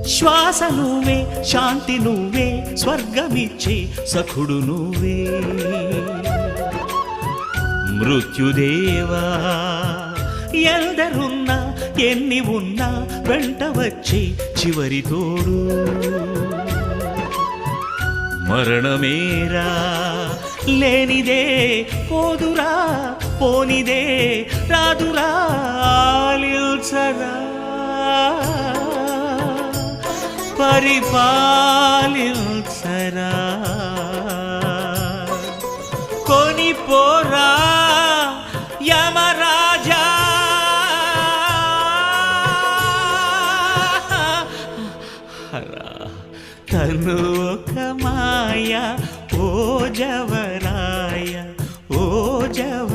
శ్వాస నువ్వే, శాంతి నువ్వే, స్వర్గమిచ్చే సఖుడు నువ్వే. మృత్యుదేవా ఎందరున్నా ఎన్ని ఉన్నా వెంట వచ్చే చివరి తోడు. మరణమేరా లేనిదే పోదురా, పోనిదే రాదురా, ఆలిల్చరా పరిపాలిల్చరా. కొనిపోరా యమరాజా. తను ఒక మాయ ఓ జవరాయ, ఓ జవ